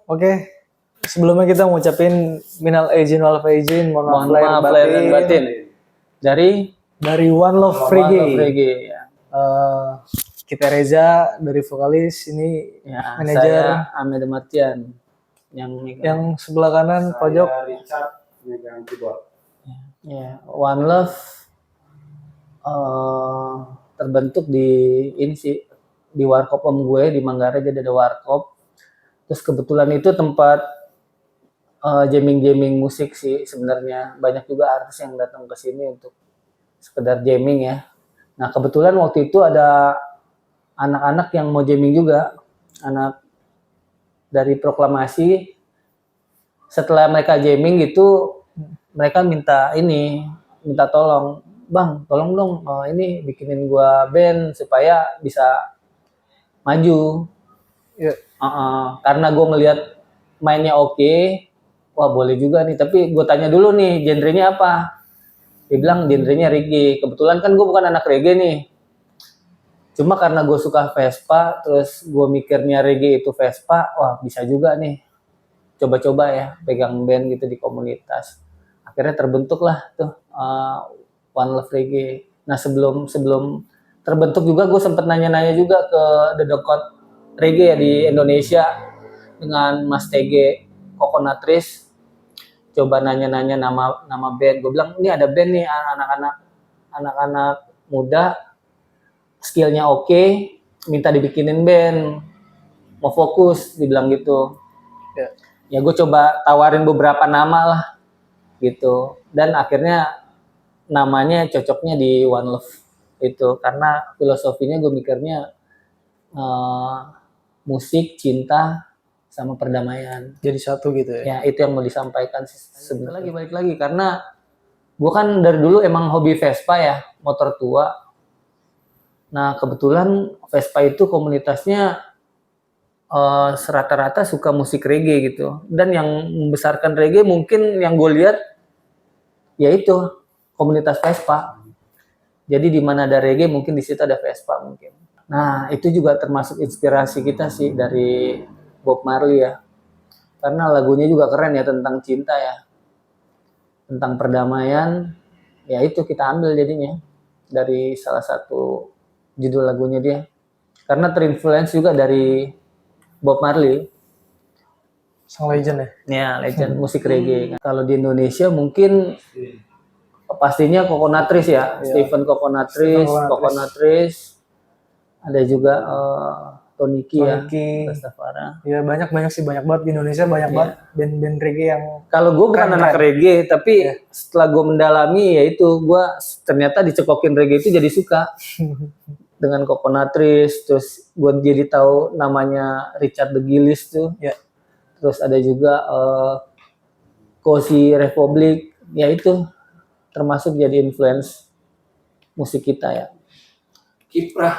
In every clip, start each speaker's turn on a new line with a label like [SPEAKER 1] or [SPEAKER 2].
[SPEAKER 1] Oke, sebelumnya kita ngucapin minal aidin wal faizin, mohon maaf
[SPEAKER 2] lahir dan batin
[SPEAKER 1] dari One Love Reggae.
[SPEAKER 2] ya.
[SPEAKER 1] Kita Reza dari vokalis, ini
[SPEAKER 2] Ya,
[SPEAKER 1] manajer.
[SPEAKER 2] saya Ahmed Martian
[SPEAKER 1] yang sebelah kanan pojok
[SPEAKER 3] Richard megang keyboard.
[SPEAKER 2] Ya, One Love terbentuk di ini sih, di warkop om gue di Manggarai, jadi ada warkop. Terus kebetulan itu tempat jamming musik sih sebenarnya. Banyak juga artis yang datang ke sini untuk sekedar jamming ya. Nah kebetulan waktu itu ada anak-anak yang mau jamming juga, anak dari Proklamasi. Setelah mereka jamming gitu, mereka minta tolong, bang, tolong dong ini bikinin gua band supaya bisa maju.
[SPEAKER 1] ya.
[SPEAKER 2] Karena gue ngelihat mainnya oke, wah boleh juga nih. Tapi gue tanya dulu nih, genrenya apa? Dia bilang genrenya reggae. Kebetulan kan gue bukan anak reggae nih. Cuma karena gue suka Vespa, terus gue mikirnya reggae itu Vespa, wah bisa juga nih. Coba-coba ya, pegang band gitu di komunitas. Akhirnya terbentuk lah tuh One Love Reggae. Nah sebelum terbentuk juga gue sempet nanya-nanya juga ke The Dokot Reggae ya di Indonesia dengan Mas TG Coconutris. Coba nanya-nanya nama band. Gue bilang ini ada band nih anak-anak muda, skillnya oke, minta dibikinin band, mau fokus, dibilang gitu. Ya gue coba tawarin beberapa nama lah gitu, dan akhirnya namanya cocoknya di One Love itu karena filosofinya gue mikirnya musik, cinta, sama perdamaian.
[SPEAKER 1] Jadi satu gitu ya.
[SPEAKER 2] Ya itu yang mau disampaikan sebenarnya. Balik lagi karena gue kan dari dulu emang hobi Vespa ya, motor tua. Nah kebetulan Vespa itu komunitasnya rata-rata suka musik reggae gitu. Dan yang membesarkan reggae mungkin yang gue lihat yaitu komunitas Vespa. Jadi di mana ada reggae mungkin di situ ada Vespa mungkin. Nah itu juga termasuk inspirasi kita sih dari Bob Marley ya. Karena lagunya juga keren ya, tentang cinta ya. Tentang perdamaian. Ya itu kita ambil jadinya dari salah satu judul lagunya dia. Karena terinfluence juga dari Bob Marley.
[SPEAKER 1] Sang legend ya?
[SPEAKER 2] Ya, legend musik reggae. Kalau di Indonesia mungkin pastinya Coconutris ya, Stephen Coconutris. Ada juga Toniki ya, Rastafari.
[SPEAKER 1] Ya banyak sih, banyak banget di Indonesia, banyak banget band-band reggae yang.
[SPEAKER 2] Kalau gue bukan anak reggae, tapi setelah gue mendalami ya itu gue ternyata dicekokin reggae itu jadi suka. Dengan Coconutris, terus gue jadi tahu namanya Richard the Gillis tuh.
[SPEAKER 1] Ya.
[SPEAKER 2] Terus ada juga Cozy Republic, ya itu termasuk jadi influence musik kita ya.
[SPEAKER 3] Kiprah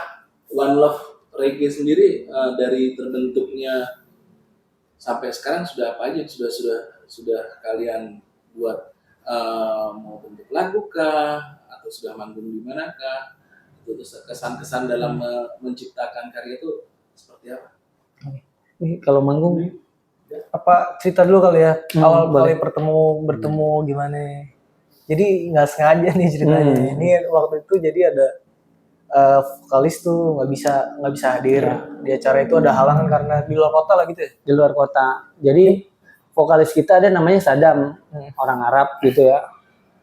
[SPEAKER 3] One Love Reggae sendiri dari terbentuknya sampai sekarang sudah apa aja sudah kalian buat, mau bentuk lagu kah atau sudah manggung di manakah? Terus kesan-kesan dalam menciptakan karya itu seperti apa?
[SPEAKER 2] Ini kalau manggung
[SPEAKER 1] apa cerita dulu kali ya, awal kali bertemu gimana? Jadi nggak sengaja nih ceritanya. Ini waktu itu jadi ada vokalis tuh nggak bisa hadir di acara itu, ada halangan karena di luar kota lah gitu ya.
[SPEAKER 2] Di luar kota. Jadi vokalis kita ada namanya Sadam, orang Arab gitu ya.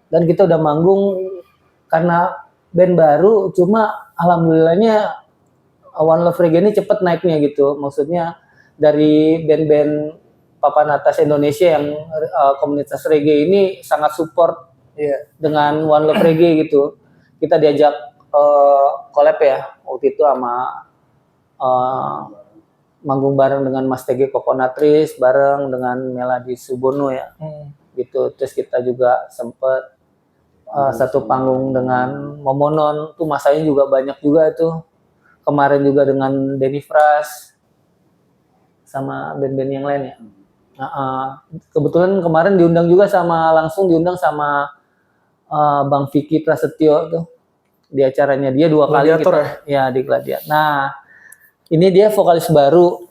[SPEAKER 2] Dan kita udah manggung karena band baru, cuma alhamdulillahnya One Love Reggae ini cepet naiknya gitu. Maksudnya dari band-band papan atas Indonesia yang komunitas reggae ini sangat support dengan One Love Reggae gitu. Kita diajak collab ya waktu itu sama manggung bareng dengan Mas TG Coconutris, bareng dengan Melody Subono ya. Gitu. Terus kita juga sempet satu panggung dengan Momonon, tuh masanya juga banyak juga itu. Kemarin juga dengan Denny Fras sama band-band yang lain ya. Kebetulan kemarin langsung diundang sama Bang Vicky Prasetyo tuh di acaranya dia 2 kali kita, ya di Gladiator. Nah ini dia vokalis baru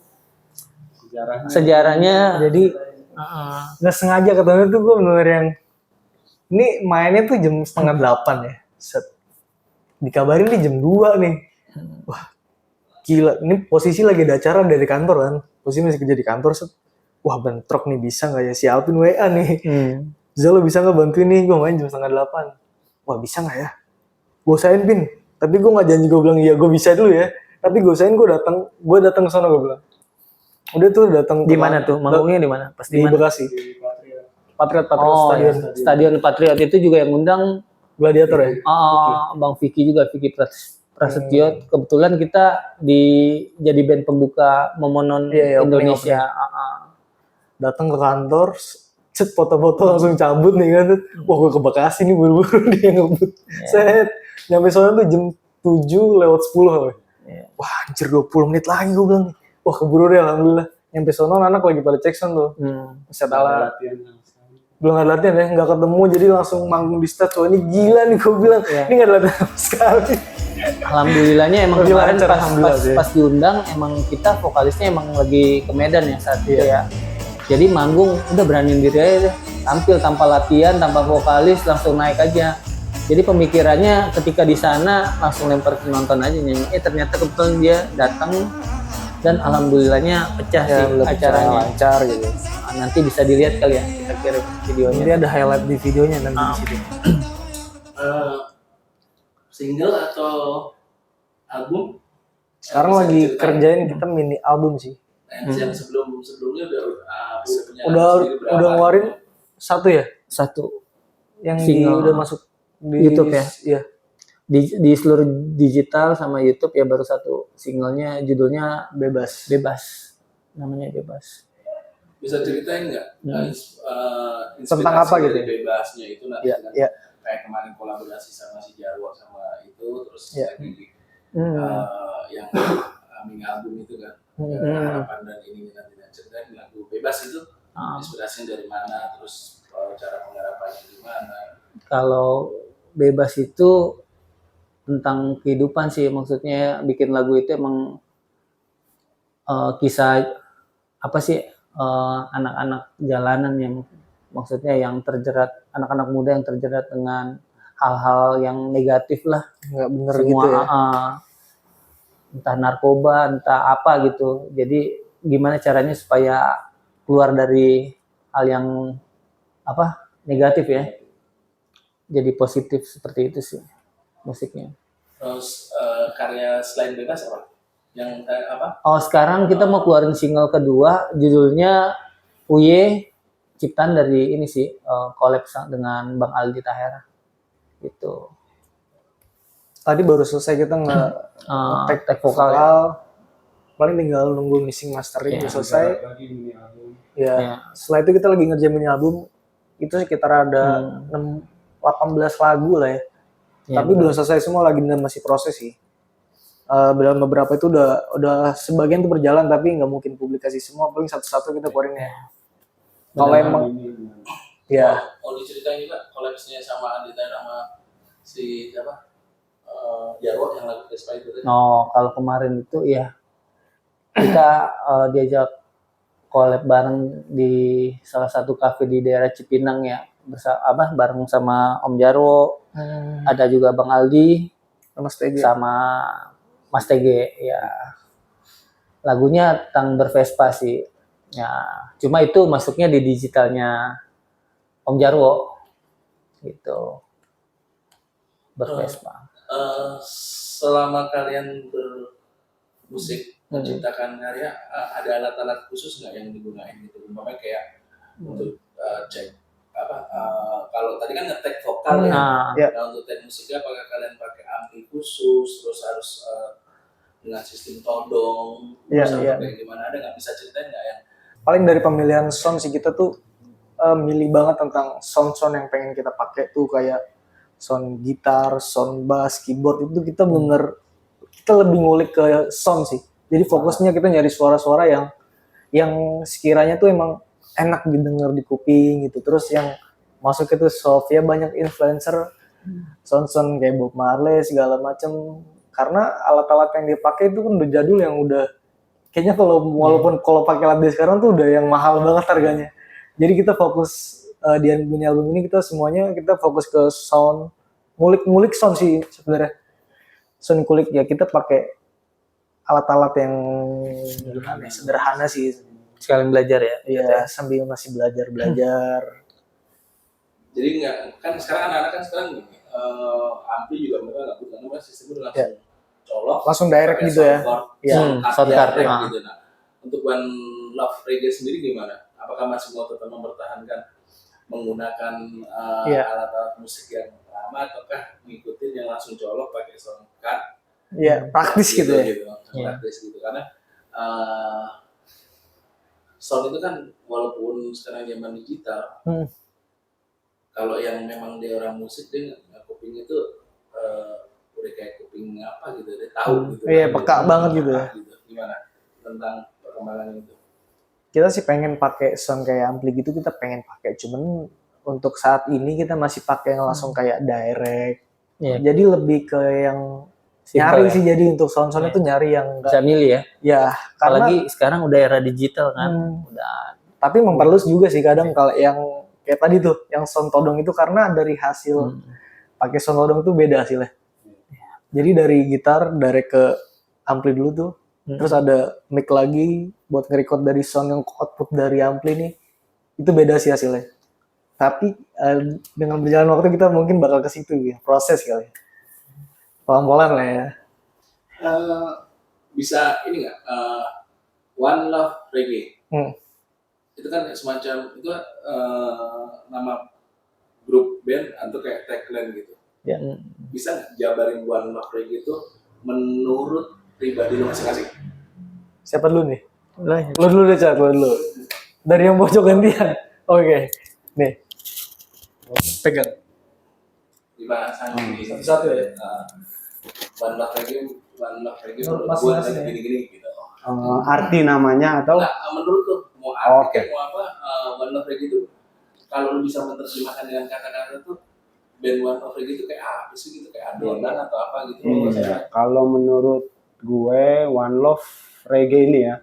[SPEAKER 2] sejarahnya.
[SPEAKER 1] Jadi nggak sengaja ketemu tuh gue bener yang ini mainnya tuh jam 7:30 ya. Set. Dikabarin nih jam 2 nih. Wah, gila. Ini posisi lagi ada acara dari kantor kan. Posisi masih kerja di kantor. Set. Wah, bentrok nih, bisa nggak ya? Si Alvin WA nih. Zal, lo bisa nggak bantuin nih? Gue main jam 7:30. Wah, bisa nggak ya? Gue usahain, Pin. Tapi gue nggak janji, gue bilang iya gue bisa dulu ya. Tapi gue usahain, gue datang ke sana, gue bilang. Udah tuh datang.
[SPEAKER 2] Di mana tuh? Manggungnya di mana? Pasti
[SPEAKER 1] di Bekasi. Patriot
[SPEAKER 2] Stadion. Stadion Patriot itu juga yang undang
[SPEAKER 1] Gladiator ya?
[SPEAKER 2] Bang Vicky juga, Vicky Prasetyo. Kebetulan kita jadi band pembuka Momonon Indonesia.
[SPEAKER 1] Datang ke kantor, set foto-foto langsung cabut nih kan. Wah, gue ke Bekasi nih buru-buru dia ngebut. Set, nyampe sana tuh jam 7:10. Wah, anjir 20 menit lagi gue bilang nih. Wah, keburu deh alhamdulillah. Nyampe sana anak lagi pada cek sound tuh. Set alat. Belum ada latihan ya, nggak ketemu, jadi langsung manggung di stage. Wah, ini gila nih gue bilang. Ini nggak ada latihan sama sekali.
[SPEAKER 2] Alhamdulillahnya emang kemarin pas diundang emang kita vokalisnya emang lagi ke Medan ya saat itu ya. Jadi manggung udah beraniin diri aja deh. Tampil tanpa latihan, tanpa vokalis, langsung naik aja. Jadi pemikirannya ketika di sana langsung lempar ke penonton aja nyanyi. Ternyata kebetulan dia datang dan alhamdulillahnya pecah sih acaranya.
[SPEAKER 1] Lancar gitu.
[SPEAKER 2] Nanti bisa dilihat kali ya, kita kirim videonya.
[SPEAKER 1] Nanti ada highlight di videonya nanti di situ.
[SPEAKER 3] Single atau album?
[SPEAKER 1] Sekarang lagi kerjain kita mini album sih.
[SPEAKER 3] Yang sebelumnya punya
[SPEAKER 1] udah ngeluarin satu ya?
[SPEAKER 2] Satu.
[SPEAKER 1] Yang udah masuk di
[SPEAKER 2] YouTube ya?
[SPEAKER 1] Iya.
[SPEAKER 2] Di seluruh digital sama YouTube ya baru satu singlenya, judulnya
[SPEAKER 1] Bebas.
[SPEAKER 2] Namanya Bebas.
[SPEAKER 3] Bisa ceritain nggak
[SPEAKER 1] tentang apa gitu?
[SPEAKER 3] Bebasnya itu nanti
[SPEAKER 1] ya.
[SPEAKER 3] Kayak kemarin kolaborasi sama si Jarwo sama itu, terus lagi yang Aming album itu kan, harapan dan ini nanti ceritain lagu Bebas itu inspirasinya dari mana, terus cara penggarapannya gimana?
[SPEAKER 2] Kalau Bebas itu tentang kehidupan sih, maksudnya bikin lagu itu emang kisah apa sih, anak-anak jalanan yang maksudnya yang terjerat, anak-anak muda yang terjerat dengan hal-hal yang negatif lah,
[SPEAKER 1] nggak bener
[SPEAKER 2] semua
[SPEAKER 1] gitu ya.
[SPEAKER 2] Entah narkoba, entah apa gitu. Jadi gimana caranya supaya keluar dari hal yang negatif ya, jadi positif, seperti itu sih musiknya.
[SPEAKER 3] Terus karya selain Bebas apa? Yang apa?
[SPEAKER 2] Sekarang kita mau keluarin single kedua, judulnya Uye, ciptaan dari ini sih, collab dengan Bang Aldi Tahera gitu.
[SPEAKER 1] Tadi baru selesai kita tag vokal ya. Paling tinggal nunggu mixing mastering selesai. Ya. Setelah itu kita lagi ngerjain mini album. Itu sekitar ada 18 lagu lah ya. Tapi belum selesai semua, lagi masih proses sih. Dalam beberapa itu udah sebagian tuh berjalan, tapi nggak mungkin publikasi semua. Paling satu-satu kita keluarin ya. Kalau emang
[SPEAKER 3] mau diceritain juga kolabnya sama Andita sama si siapa? Jarwo yang lagu Vespa itu.
[SPEAKER 2] Kalau kemarin itu ya kita diajak collab bareng di salah satu kafe di daerah Cipinang ya, bareng sama Om Jarwo, ada juga Bang Aldi sama Mas TG ya. Lagunya tentang bervespa sih. Ya, cuma itu masuknya di digitalnya Om Jarwo gitu. Bervespa.
[SPEAKER 3] Selama kalian bermusik menciptakan karya, ada alat-alat khusus nggak yang digunakan gitu? Umpamanya kayak untuk cek kalau tadi kan ngetek vokal Nah, untuk tek musiknya apakah kalian pakai ampli khusus, terus harus dengan sistem todong, kayak gimana, ada nggak, bisa ceritain nggak ya?
[SPEAKER 1] Paling dari pemilihan sound sih, kita tuh milih banget tentang sound yang pengen kita pakai tuh, kayak sound gitar, sound bass, keyboard, itu kita lebih ngulik ke sound sih. Jadi fokusnya kita nyari suara-suara yang sekiranya tuh emang enak didengar di kuping gitu. Terus yang masuk itu soft ya, banyak influencer sound kayak Bob Marley segala macem. Karena alat-alat yang dipakai itu kan udah jadul, yang udah kayaknya kalau pakai alat bass sekarang tuh udah yang mahal banget harganya. Jadi kita fokus di album ini kita fokus ke sound, ngulik sound sih sebenarnya. Sound kulik ya, kita pakai alat-alat yang gimana, sederhana sih.
[SPEAKER 2] Sekalian belajar ya.
[SPEAKER 1] Iya, sambil masih belajar.
[SPEAKER 3] Jadi nggak, kan sekarang anak-anak kan sekarang ampli juga mereka nggak punya, karena sistemnya langsung colok,
[SPEAKER 1] langsung direct
[SPEAKER 3] pakai
[SPEAKER 1] gitu ya.
[SPEAKER 3] Iya,
[SPEAKER 2] soundcard
[SPEAKER 3] gitu. Nah, untuk One Love Reggae sendiri gimana? Apakah masih mau tetap mempertahankan menggunakan alat-alat musik yang lama, ataukah ngikutin yang langsung colok pakai soundcard?
[SPEAKER 1] Iya, praktis gitu ya.
[SPEAKER 3] Praktis gitu, karena sound itu kan walaupun sekarang zaman digital, kalau yang memang dia orang musik, dia kuping itu udah kayak kuping apa gitu, dia tahu gitu.
[SPEAKER 1] Iya, peka banget gitu ya.
[SPEAKER 3] Gimana tentang perkembangan itu?
[SPEAKER 1] Kita sih pengen pakai sound kayak ampli gitu, kita pengen pakai, cuman untuk saat ini kita masih pakai yang langsung kayak direct. Jadi lebih ke yang nyari sih, jadi untuk sound-sound itu nyari yang
[SPEAKER 2] bisa milih ya.
[SPEAKER 1] Ya,
[SPEAKER 2] apalagi sekarang udah era digital kan.
[SPEAKER 1] Tapi memperluas juga sih kadang kalau yang kayak tadi tuh, yang sound todong itu karena dari hasil pakai sound todong itu beda hasilnya. Jadi dari gitar direct ke ampli dulu tuh, terus ada mic lagi buat nge-record dari sound yang output dari ampli nih, itu beda sih hasilnya. Tapi dengan berjalan waktu kita mungkin bakal ke situ ya, proses kali. Pelan-pelan lah ya.
[SPEAKER 3] Bisa ini nggak? One Love Reggae. Itu kan semacam itu nama grup band atau kayak tagline gitu.
[SPEAKER 1] Ya.
[SPEAKER 3] Bisa nggak jabarin One Love Reggae itu menurut pribadi lo masing-masing?
[SPEAKER 1] Siapa dulu nih? Lo dulu deh, Cak. Lo dulu. Dari yang pojok gantian. Oke. Nih. Pegang.
[SPEAKER 3] Dipasang
[SPEAKER 1] satu-satu ya.
[SPEAKER 3] One Love Reggae buat gini-gini gitu.
[SPEAKER 4] Arti namanya atau?
[SPEAKER 3] Nah, menurut tuh mau arti mau apa? One Love Reggae itu kalau lu bisa menerjemahkan dengan kata-kata tuh, band One Love Reggae itu kayak apa sih gitu, kayak adonan atau apa gitu?
[SPEAKER 4] Kalau menurut gue One Love Reggae ini ya,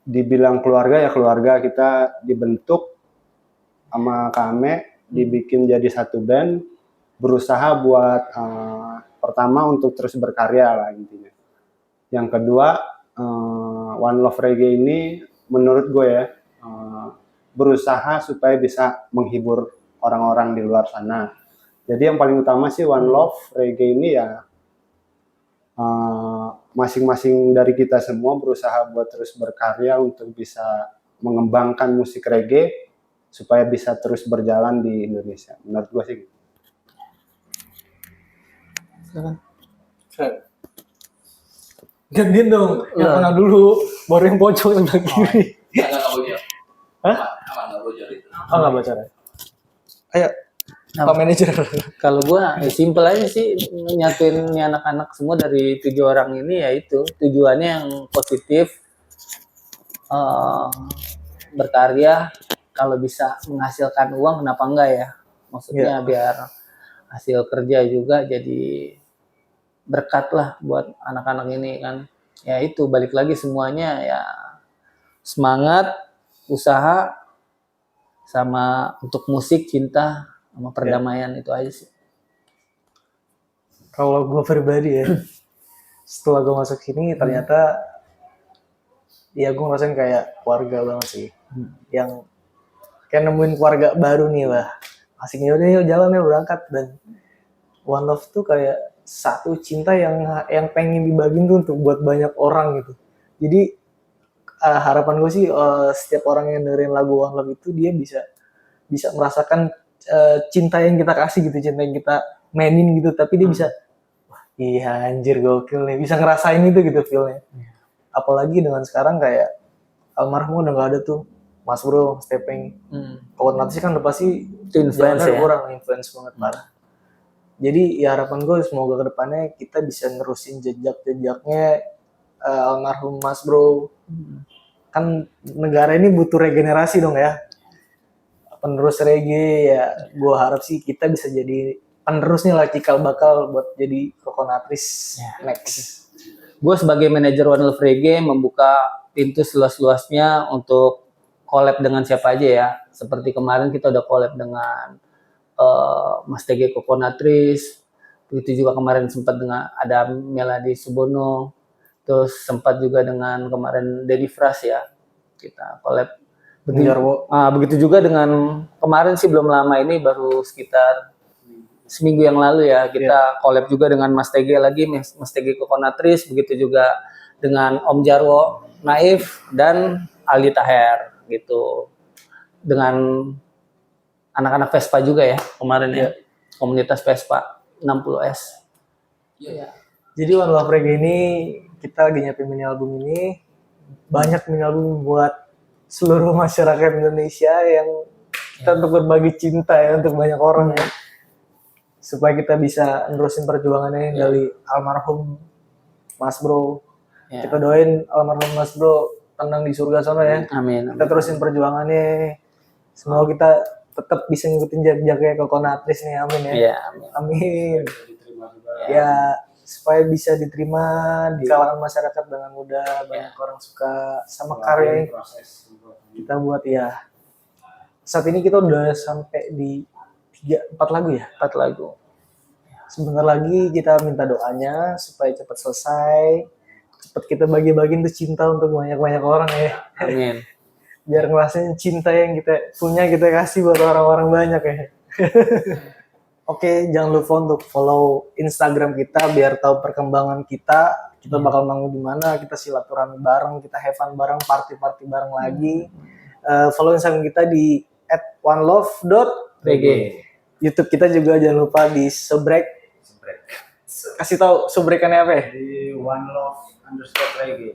[SPEAKER 4] dibilang keluarga ya keluarga, kita dibentuk sama Kame, dibikin jadi satu band, berusaha buat pertama untuk terus berkarya lah intinya. Yang kedua, One Love Reggae ini menurut gue ya berusaha supaya bisa menghibur orang-orang di luar sana. Jadi yang paling utama sih One Love Reggae ini ya masing-masing dari kita semua berusaha buat terus berkarya untuk bisa mengembangkan musik reggae supaya bisa terus berjalan di Indonesia. Menurut gue sih gitu.
[SPEAKER 1] Gantiin dong, yang mana dulu, baru yang pojok sebelah kiri.
[SPEAKER 3] Nggak bocor.
[SPEAKER 1] Hah?
[SPEAKER 3] Nggak bocor itu.
[SPEAKER 1] Nggak bocor ya? Ayo, Pak Manajer.
[SPEAKER 2] Kalau gua simple aja sih, nyatuin nih anak-anak semua dari 7 orang ini, yaitu tujuannya yang positif, berkarya, kalau bisa menghasilkan uang kenapa enggak ya, maksudnya biar hasil kerja juga jadi berkat lah buat anak-anak ini kan. Ya itu balik lagi semuanya ya semangat, usaha, sama untuk musik, cinta, sama perdamaian, itu aja sih.
[SPEAKER 1] Kalau gue pribadi ya, setelah gue masuk sini ternyata ya gue ngerasain kayak keluarga banget sih. Yang kayak nemuin keluarga baru nih lah. Asik, yaudah yuk jalan ya, berangkat. Dan One Love tuh kayak satu cinta yang pengen dibagiin tuh untuk buat banyak orang gitu. Jadi harapan gue sih setiap orang yang dengerin lagu One Love itu dia bisa merasakan cinta yang kita kasih gitu, cinta yang kita mainin gitu, tapi dia bisa, wah iya anjir gokil nih, bisa ngerasain itu gitu feelnya. Apalagi dengan sekarang kayak almarhum udah gak ada tuh, Mas Bro, Stepeng, kawan nanti kan udah pasti
[SPEAKER 2] influence ya,
[SPEAKER 1] kurang influence banget parah. Jadi ya harapan gue semoga kedepannya kita bisa nerusin jejak-jejaknya almarhum Mas Bro. Kan negara ini butuh regenerasi dong ya, penerus reggae ya. Gue harap sih kita bisa jadi penerusnya lah, cikal bakal buat jadi Coconutris next.
[SPEAKER 2] gue sebagai manajer One Love Reggae membuka pintu seluas-luasnya untuk collab dengan siapa aja ya. Seperti kemarin kita udah collab dengan Mas TG Coconutris, begitu juga kemarin sempat dengan ada Melody Subono, terus sempat juga dengan kemarin Dedi Fras ya, kita collab. Begitu juga dengan kemarin sih belum lama ini, baru sekitar seminggu yang lalu ya, kita collab juga dengan Mas TG lagi, Mas TG Coconutris, begitu juga dengan Om Jarwo Naif dan Ali Taher gitu, dengan anak-anak Vespa juga ya kemarin ya, komunitas Vespa 60S.
[SPEAKER 3] Iya.
[SPEAKER 1] Jadi One Love Reggae ini kita lagi nyiapin mini album ini, banyak mini album buat seluruh masyarakat Indonesia yang kita untuk berbagi cinta ya untuk banyak orang ya, supaya kita bisa nerusin perjuangannya dari almarhum Mas Bro. Kita doain almarhum Mas Bro tenang di surga sana ya.
[SPEAKER 2] Amin.
[SPEAKER 1] Kita terusin perjuangannya. Semoga kita tetap bisa ngikutin jejak-jejaknya Coconutris nih, amin ya.
[SPEAKER 2] Iya,
[SPEAKER 1] Amin. Ya, supaya bisa diterima di kalangan masyarakat dengan mudah, banyak orang suka sama karya yang kita buat ya. Saat ini kita udah sampai di 4 lagu ya.
[SPEAKER 2] 4 lagu.
[SPEAKER 1] Sebentar lagi kita minta doanya supaya cepat selesai, cepat kita bagi-bagiin tuh cinta untuk banyak-banyak orang ya.
[SPEAKER 2] Amin.
[SPEAKER 1] Biar ngerasain cinta yang kita punya kita kasih buat orang-orang banyak ya. Oke, jangan lupa untuk follow Instagram kita biar tahu perkembangan kita. Kita bakal manggung di mana, kita silaturahmi bareng, kita have fun bareng, party-party bareng lagi. Follow Instagram kita di @onelove.reggae. YouTube kita juga jangan lupa di subrek. Kasih tahu subrekannya apa ya?
[SPEAKER 4] Di OneLove_reggae.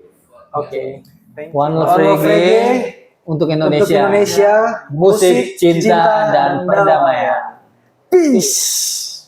[SPEAKER 1] Oke.
[SPEAKER 2] One Love Reggae untuk Indonesia.
[SPEAKER 1] Musik,
[SPEAKER 2] Cinta, dan perdamaian.
[SPEAKER 1] Peace.